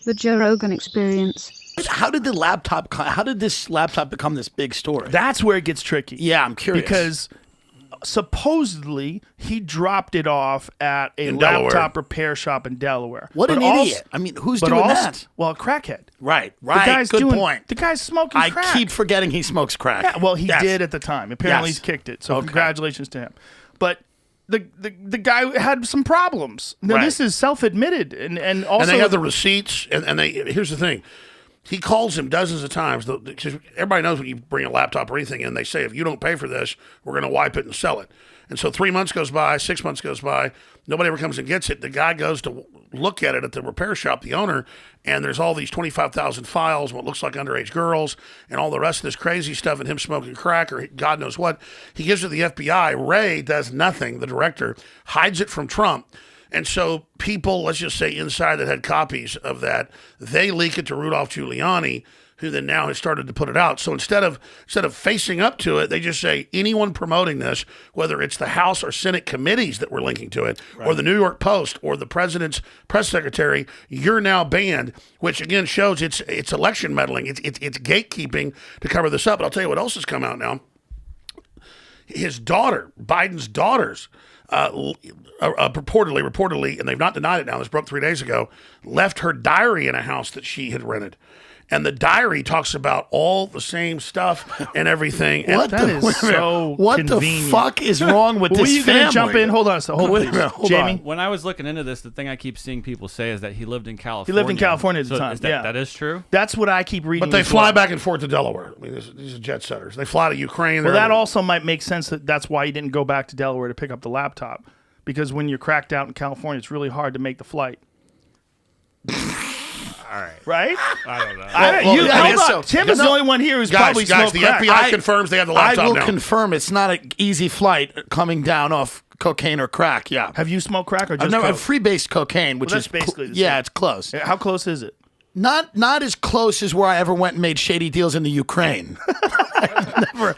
The Joe Rogan Experience. How did this laptop become this big story? That's where it gets tricky. Yeah, I'm curious. Because supposedly he dropped it off at a In laptop Delaware. repair shop in Delaware. What an idiot. I mean, who's doing that? Well, a crackhead. Right. The guy's Good point. The guy's smoking I crack. keep forgetting he smokes crack. Yeah, well, he Yes. did at the time. Apparently Yes. he's kicked it. So Okay. congratulations to him. But the guy had some problems. Now, Right. this is self-admitted. And also... And they have the receipts, and they here's the thing. He calls him dozens of times. Because everybody knows when you bring a laptop or anything in, they say, if you don't pay for this, we're going to wipe it and sell it. And so 3 months goes by, 6 months goes by, nobody ever comes and gets it. The guy goes to look at it at the repair shop, the owner, and there's all these 25,000 files, what looks like underage girls, and all the rest of this crazy stuff, and him smoking crack or God knows what. He gives it to the FBI. Ray does nothing, the director, hides it from Trump. And so people, let's just say inside that had copies of that, they leak it to Rudolph Giuliani, who then now has started to put it out. So instead of facing up to it, they just say anyone promoting this, whether it's the House or Senate committees that we're linking to it, or the New York Post or the president's press secretary, you're now banned, which again shows it's election meddling. It's gatekeeping to cover this up. But I'll tell you what else has come out now. His daughter, Biden's daughters, reportedly, and they've not denied it now, this broke 3 days ago, left her diary in a house that she had rented. And the diary talks about all the same stuff and everything. What That is so What convenient. the fuck is wrong with Were this you family? going to jump in? Hold on a second. Wait a minute, hold Jamie? on. When I was looking into this, the thing I keep seeing people say is that he lived in California. He lived in California at the So time, is that, yeah. that is true? That's what I keep reading. But they as fly well. back and forth to Delaware. I mean, these are jet setters. They fly to Ukraine. Well, They're- that also might make sense that's why he didn't go back to Delaware to pick up the laptop. Because when you're cracked out in California, it's really hard to make the flight. All right. Right? I don't know. Hold on. Tim is the only one here who's probably guys, smoked the crack. FBI confirms they have the laptop I will now. confirm it's not an easy flight coming down off cocaine or crack. Yeah. Have you smoked crack or just I've never coke? free-based cocaine, which Well, is that's basically the yeah, same. it's close. How close is it? Not as close as where I ever went and made shady deals in the Ukraine.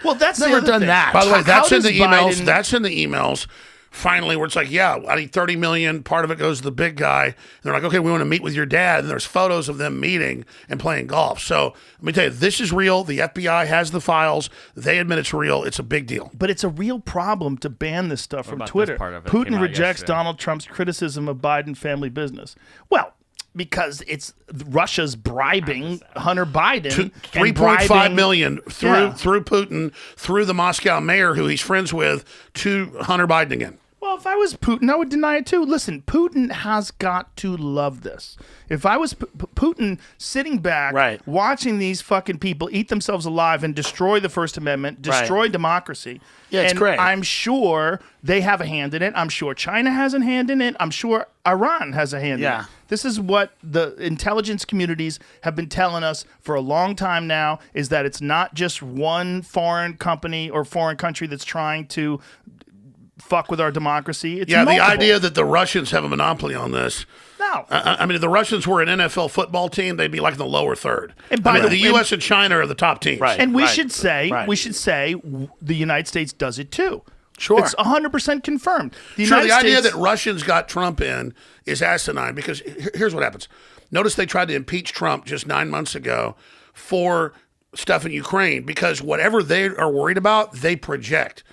Well, that's the Never other done thing. that. By the way, How that's in does the emails. Biden- That's in the emails. Finally, where it's like, yeah, I need 30 million. Part of it goes to the big guy. And they're like, okay, we want to meet with your dad. And there's photos of them meeting and playing golf. So let me tell you, this is real. The FBI has the files. They admit it's real. It's a big deal. But it's a real problem to ban this stuff from about this Twitter. part of it? Came Putin out rejects yesterday. Donald Trump's criticism of Biden family business. Well, because it's Russia's bribing Hunter Biden. and 3.5 bribing- million Yeah. through Putin, through the Moscow mayor who he's friends with, to Hunter Biden again. Well, if I was Putin, I would deny it too. Listen, Putin has got to love this. If I was Putin sitting back, Right. watching these fucking people eat themselves alive and destroy the First Amendment, destroy democracy. Yeah, it's and great. I'm sure they have a hand in it. I'm sure China has a hand in it. I'm sure Iran has a hand in Yeah. it. This is what the intelligence communities have been telling us for a long time now, is that it's not just one foreign company or foreign country that's trying to fuck with our democracy. It's Yeah, the multiple. idea that the Russians have a monopoly on this. No. I mean, if the Russians were an NFL football team, they'd be like in the lower third. And by the the- U.S. and China are the top teams. Right. And we Right. should say Right. the United States does it too. Sure. It's 100% confirmed. The Sure, United the idea States, that Russians got Trump in is asinine because here's what happens. Notice they tried to impeach Trump just 9 months ago for stuff in Ukraine because whatever they are worried about, they project.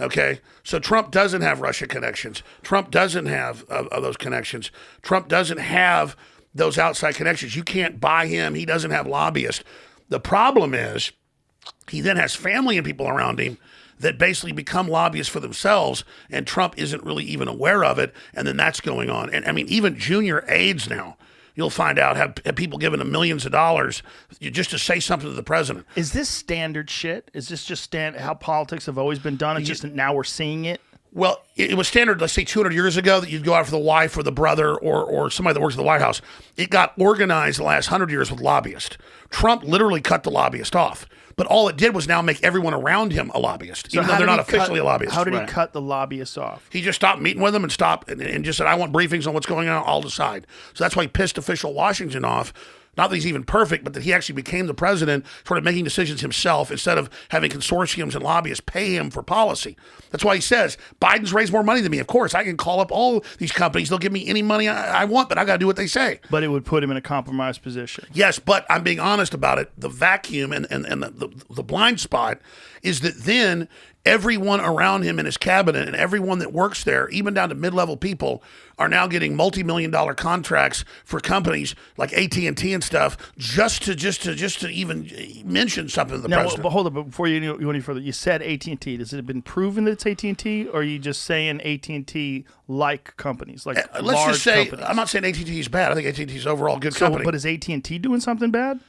Okay? So Trump doesn't have Russia connections. Trump doesn't have those connections. Trump doesn't have those outside connections. You can't buy him. He doesn't have lobbyists. The problem is he then has family and people around him that basically become lobbyists for themselves, and Trump isn't really even aware of it, and then that's going on. And I mean, even junior aides now, you'll find out, have people giving them millions of dollars just to say something to the president. is this standard shit? Is this just how politics have always been done? It's just that now we're seeing it. Well, it was standard, let's say 200 years ago, that you'd go after the wife or the brother or somebody that works at the White House. It got organized the last 100 years with lobbyists. Trump literally cut the lobbyist off. But all it did was now make everyone around him a lobbyist, even though how they're did not he officially a lobbyist. How did Right. he cut the lobbyists off? He just stopped meeting with them and stopped and just said, I want briefings on what's going on. I'll decide. So that's why he pissed official Washington off Not that he's even perfect, but that he actually became the president, sort of making decisions himself instead of having consortiums and lobbyists pay him for policy. That's why he says, Biden's raised more money than me. Of course, I can call up all these companies. They'll give me any money I want, but I got to do what they say. But it would put him in a compromised position. Yes, but I'm being honest about it. The vacuum and the blind spot is that then everyone around him in his cabinet and everyone that works there, even down to mid-level people, are now getting multi-million-dollar contracts for companies like AT&T and stuff just to even mention something to the president. But hold on, before you go any further, you said AT&T. Has it been proven that it's AT&T, or are you just saying AT&T like companies, like Let's large just say, companies? I'm not saying AT&T is bad. I think AT&T is overall a good company. But is AT&T doing something bad?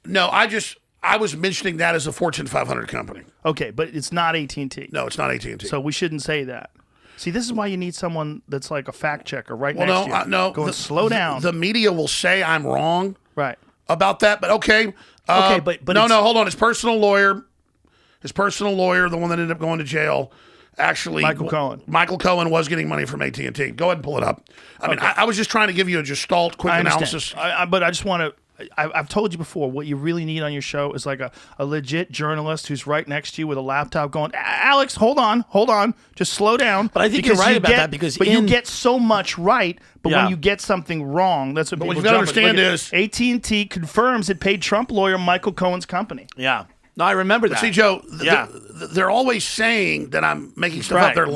No, I was mentioning that as a Fortune 500 company. Okay, but it's not AT&T. No, it's not AT&T. So we shouldn't say that. See, this is why you need someone that's like a fact checker right well, next to you. no, Going, slow down. The media will say I'm wrong right. about that, but okay. Okay, but no, hold on. His personal lawyer, the one that ended up going to jail, actually, Michael Cohen. Michael Cohen was getting money from AT&T. Go ahead and pull it up. I mean, I was just trying to give you a gestalt, quick analysis. But I just want to. I've told you before, what you really need on your show is like a legit journalist who's right next to you with a laptop going, Alex, hold on, just slow down. But I think you're right about that because you get so much right, but Yeah. when you get something wrong, that's what people what you gotta jump at. understand Look at- AT&T confirms it paid Trump lawyer Michael Cohen's company. Yeah. No, I remember that. See, Joe, Yeah. they're always saying that I'm making stuff Right, up. They're right,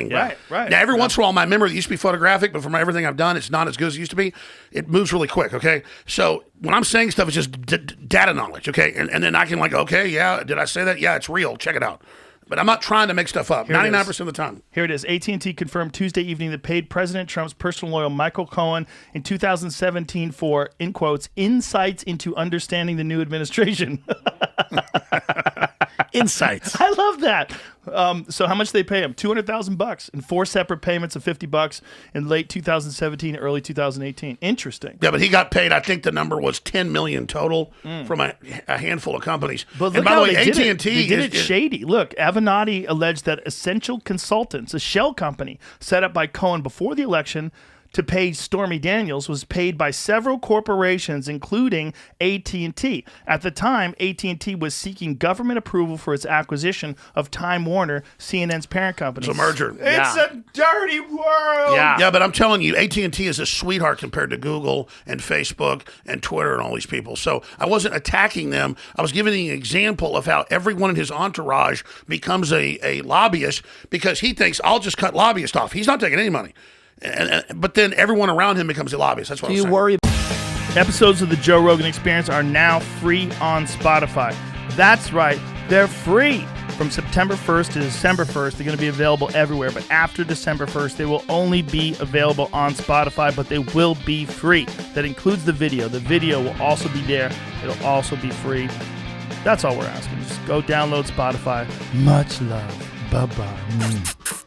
lying. right. Now, every once in a while, my memory used to be photographic, but from everything I've done, it's not as good as it used to be. It moves really quick, okay? So when I'm saying stuff, it's just data knowledge, okay? And then I can okay, yeah, did I say that? Yeah, it's real. Check it out. But I'm not trying to make stuff up 99% of the time. Here it is. AT&T confirmed Tuesday evening that paid President Trump's personal lawyer Michael Cohen in 2017 for, in quotes, insights into understanding the new administration. Insights. I love that. So how much they pay him? $200,000 in 4 separate payments of $50 in late 2017, early 2018. Interesting. Yeah, but he got paid. I think the number was $10 million total from a handful of companies. But and look by the how way, they did it. AT&T They did it shady. Look, Avenatti alleged that Essential Consultants, a shell company set up by Cohen before the election to pay Stormy Daniels, was paid by several corporations, including AT&T. At the time, AT&T was seeking government approval for its acquisition of Time Warner, CNN's parent company. It's a merger. It's a dirty world. Yeah, but I'm telling you, AT&T is a sweetheart compared to Google and Facebook and Twitter and all these people. So I wasn't attacking them. I was giving an example of how everyone in his entourage becomes a lobbyist because he thinks, I'll just cut lobbyists off. He's not taking any money. But then everyone around him becomes a lobbyist. That's what I'm saying. Do you worry? Episodes of the Joe Rogan Experience are now free on Spotify. That's right, they're free. From September 1st to December 1st, they're going to be available everywhere. But after December 1st, they will only be available on Spotify, but they will be free. That includes the video. The video will also be there. It'll also be free. That's all we're asking. Just go download Spotify. Much love. Bye-bye.